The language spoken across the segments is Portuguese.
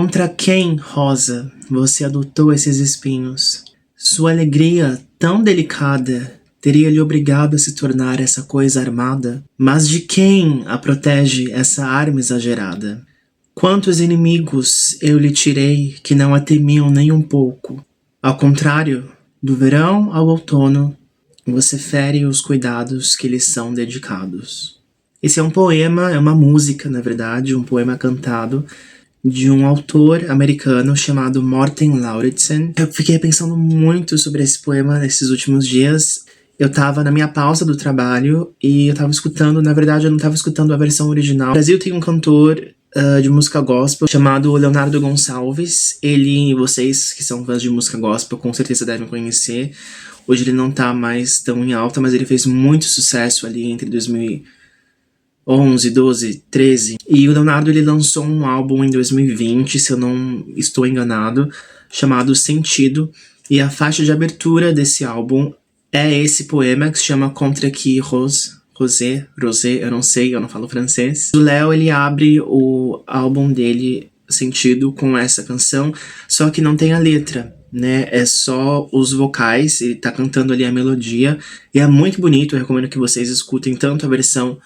Contra quem, rosa, você adotou esses espinhos? Sua alegria, tão delicada, teria lhe obrigado a se tornar essa coisa armada? Mas de quem a protege essa arma exagerada? Quantos inimigos eu lhe tirei que não a temiam nem um pouco? Ao contrário, do verão ao outono, você fere os cuidados que lhes são dedicados. Esse é um poema, é uma música, na verdade, um poema cantado de um autor americano chamado Morten Lauridsen. Eu fiquei pensando muito sobre esse poema nesses últimos dias. Eu tava na minha pausa do trabalho e eu tava escutando, na verdade eu não tava escutando a versão original. No Brasil tem um cantor de música gospel chamado Leonardo Gonçalves. Ele, vocês que são fãs de música gospel, com certeza devem conhecer. Hoje ele não tá mais tão em alta, mas ele fez muito sucesso ali entre 2011, 12, 13. E o Leonardo, ele lançou um álbum em 2020, se eu não estou enganado, chamado Sentido. E a faixa de abertura desse álbum é esse poema que se chama Contre qui Rosé, eu não sei, eu não falo francês. O Léo, ele abre o álbum dele, Sentido, com essa canção, só que não tem a letra, né? É só os vocais, ele tá cantando ali a melodia, e é muito bonito. Eu recomendo que vocês escutem tanto a versão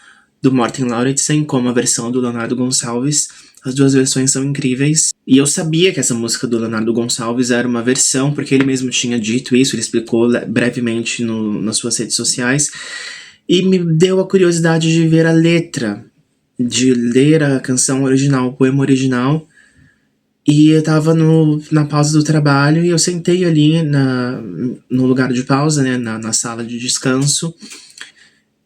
do Morten Lauridsen como a versão do Leonardo Gonçalves. As duas versões são incríveis. E eu sabia que essa música do Leonardo Gonçalves era uma versão, porque ele mesmo tinha dito isso, ele explicou brevemente nas suas redes sociais. E me deu a curiosidade de ver a letra, de ler a canção original, o poema original. E eu tava na pausa do trabalho e eu sentei ali no lugar de pausa, né, na sala de descanso.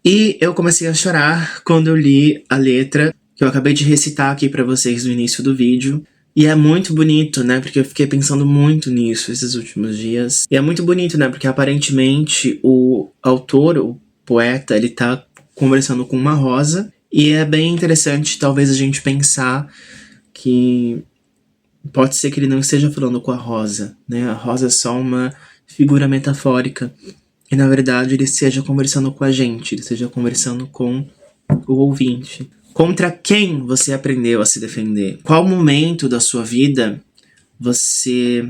E eu comecei a chorar quando eu li a letra, que eu acabei de recitar aqui pra vocês no início do vídeo. E é muito bonito, né, porque eu fiquei pensando muito nisso esses últimos dias. E é muito bonito, né, porque aparentemente o autor, o poeta, ele tá conversando com uma rosa. E é bem interessante, talvez, a gente pensar que pode ser que ele não esteja falando com a rosa, né? A rosa é só uma figura metafórica. E, na verdade, ele esteja conversando com a gente, ele esteja conversando com o ouvinte. Contra quem você aprendeu a se defender? Qual momento da sua vida você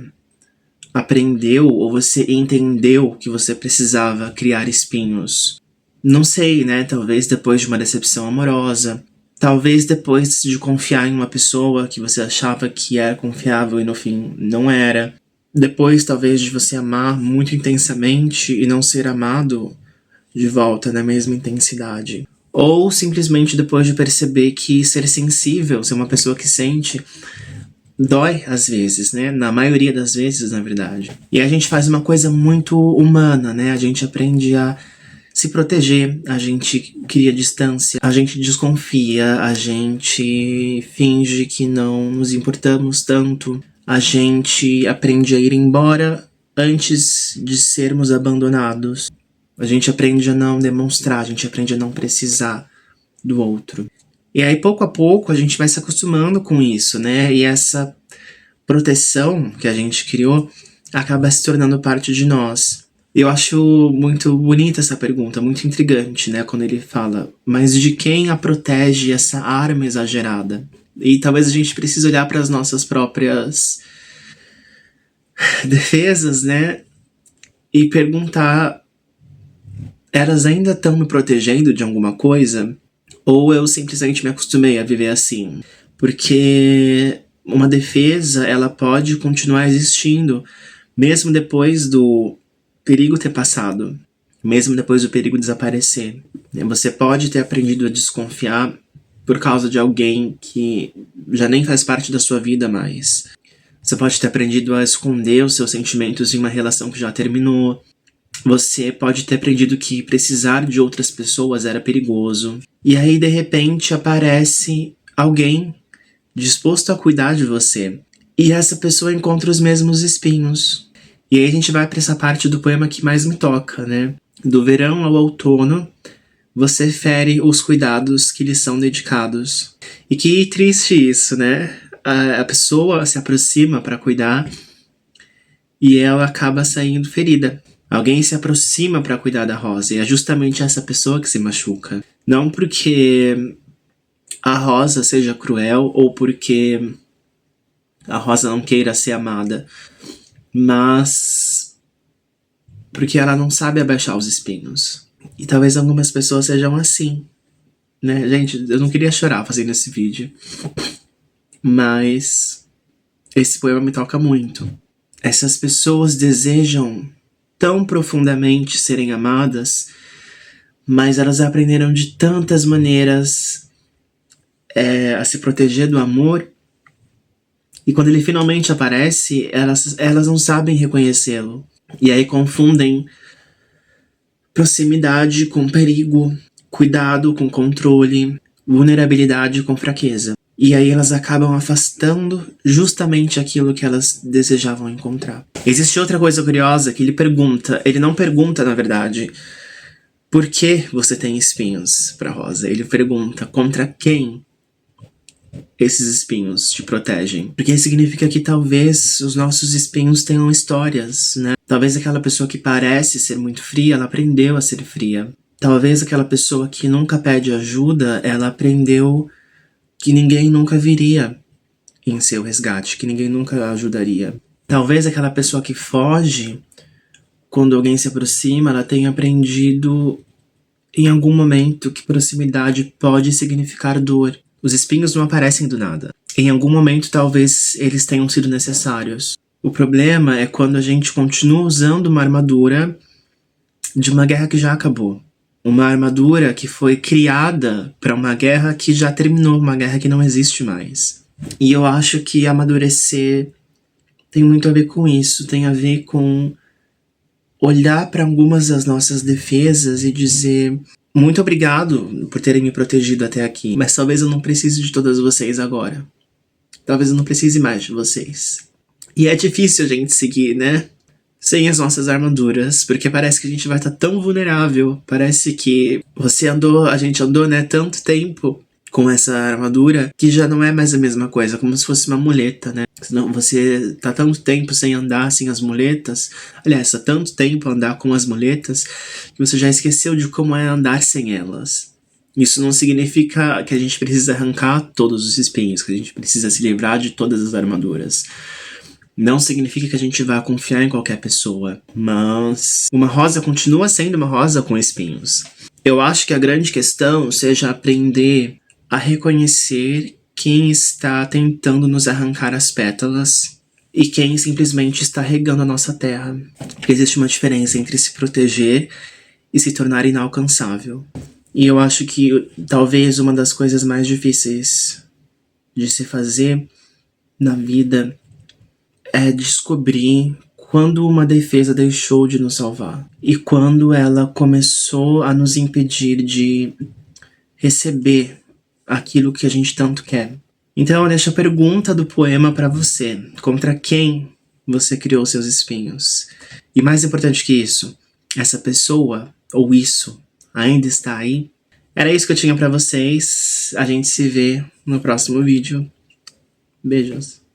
aprendeu ou você entendeu que você precisava criar espinhos? Não sei, né? Talvez depois de uma decepção amorosa. Talvez depois de confiar em uma pessoa que você achava que era confiável e no fim não era. Depois, talvez, de você amar muito intensamente e não ser amado de volta na mesma intensidade. Ou simplesmente depois de perceber que ser sensível, ser uma pessoa que sente, dói às vezes, né? Na maioria das vezes, na verdade. E a gente faz uma coisa muito humana, né? A gente aprende a se proteger, a gente cria distância, a gente desconfia, a gente finge que não nos importamos tanto, a gente aprende a ir embora antes de sermos abandonados, a gente aprende a não demonstrar, a gente aprende a não precisar do outro. E aí, pouco a pouco, a gente vai se acostumando com isso, né? E essa proteção que a gente criou acaba se tornando parte de nós. Eu acho muito bonita essa pergunta, muito intrigante, né? Quando ele fala, mas de quem a protege essa arma exagerada? E talvez a gente precise olhar para as nossas próprias defesas, né? E perguntar, elas ainda estão me protegendo de alguma coisa? Ou eu simplesmente me acostumei a viver assim? Porque uma defesa, ela pode continuar existindo, mesmo depois do perigo ter passado, mesmo depois do perigo desaparecer. Você pode ter aprendido a desconfiar por causa de alguém que já nem faz parte da sua vida mais. Você pode ter aprendido a esconder os seus sentimentos em uma relação que já terminou. Você pode ter aprendido que precisar de outras pessoas era perigoso. E aí, de repente, aparece alguém disposto a cuidar de você. E essa pessoa encontra os mesmos espinhos. E aí a gente vai para essa parte do poema que mais me toca, né? Do verão ao outono, você fere os cuidados que lhe são dedicados. E que triste isso, né? A pessoa se aproxima para cuidar e ela acaba saindo ferida. Alguém se aproxima para cuidar da rosa e é justamente essa pessoa que se machuca. Não porque a rosa seja cruel ou porque a Rosa não queira ser amada, mas porque ela não sabe abaixar os espinhos. E talvez algumas pessoas sejam assim, né? Gente, eu não queria chorar fazendo esse vídeo, mas esse poema me toca muito. Essas pessoas desejam tão profundamente serem amadas, mas elas aprenderam de tantas maneiras a se proteger do amor, e quando ele finalmente aparece, elas não sabem reconhecê-lo. E aí confundem proximidade com perigo, cuidado com controle, vulnerabilidade com fraqueza. E aí elas acabam afastando justamente aquilo que elas desejavam encontrar. Existe outra coisa curiosa que ele não pergunta, na verdade, por que você tem espinhos pra Rosa. Ele pergunta contra quem esses espinhos te protegem. Porque significa que talvez os nossos espinhos tenham histórias, né? Talvez aquela pessoa que parece ser muito fria, ela aprendeu a ser fria. Talvez aquela pessoa que nunca pede ajuda, ela aprendeu que ninguém nunca viria em seu resgate, que ninguém nunca ajudaria. Talvez aquela pessoa que foge, quando alguém se aproxima, ela tenha aprendido em algum momento que proximidade pode significar dor. Os espinhos não aparecem do nada. Em algum momento, talvez eles tenham sido necessários. O problema é quando a gente continua usando uma armadura de uma guerra que já acabou. Uma armadura que foi criada para uma guerra que já terminou, uma guerra que não existe mais. E eu acho que amadurecer tem muito a ver com isso, tem a ver com olhar para algumas das nossas defesas e dizer: muito obrigado por terem me protegido até aqui, mas talvez eu não precise de todas vocês agora. Talvez eu não precise mais de vocês. E é difícil a gente seguir, né? Sem as nossas armaduras, porque parece que a gente vai estar tão vulnerável. Parece que a gente andou, né, tanto tempo com essa armadura que já não é mais a mesma coisa, como se fosse uma muleta, né? Senão você tá tanto tempo sem andar sem as muletas, aliás, tá tanto tempo andar com as muletas, que você já esqueceu de como é andar sem elas. Isso não significa que a gente precisa arrancar todos os espinhos, que a gente precisa se livrar de todas as armaduras. Não significa que a gente vá confiar em qualquer pessoa, mas uma rosa continua sendo uma rosa com espinhos. Eu acho que a grande questão seja aprender a reconhecer quem está tentando nos arrancar as pétalas e quem simplesmente está regando a nossa terra. Porque existe uma diferença entre se proteger e se tornar inalcançável. E eu acho que talvez uma das coisas mais difíceis de se fazer na vida é descobrir quando uma defesa deixou de nos salvar e quando ela começou a nos impedir de receber aquilo que a gente tanto quer. Então eu deixo a pergunta do poema para você: contra quem você criou seus espinhos? E mais importante que isso, essa pessoa ou isso ainda está aí? Era isso que eu tinha para vocês. A gente se vê no próximo vídeo. Beijos.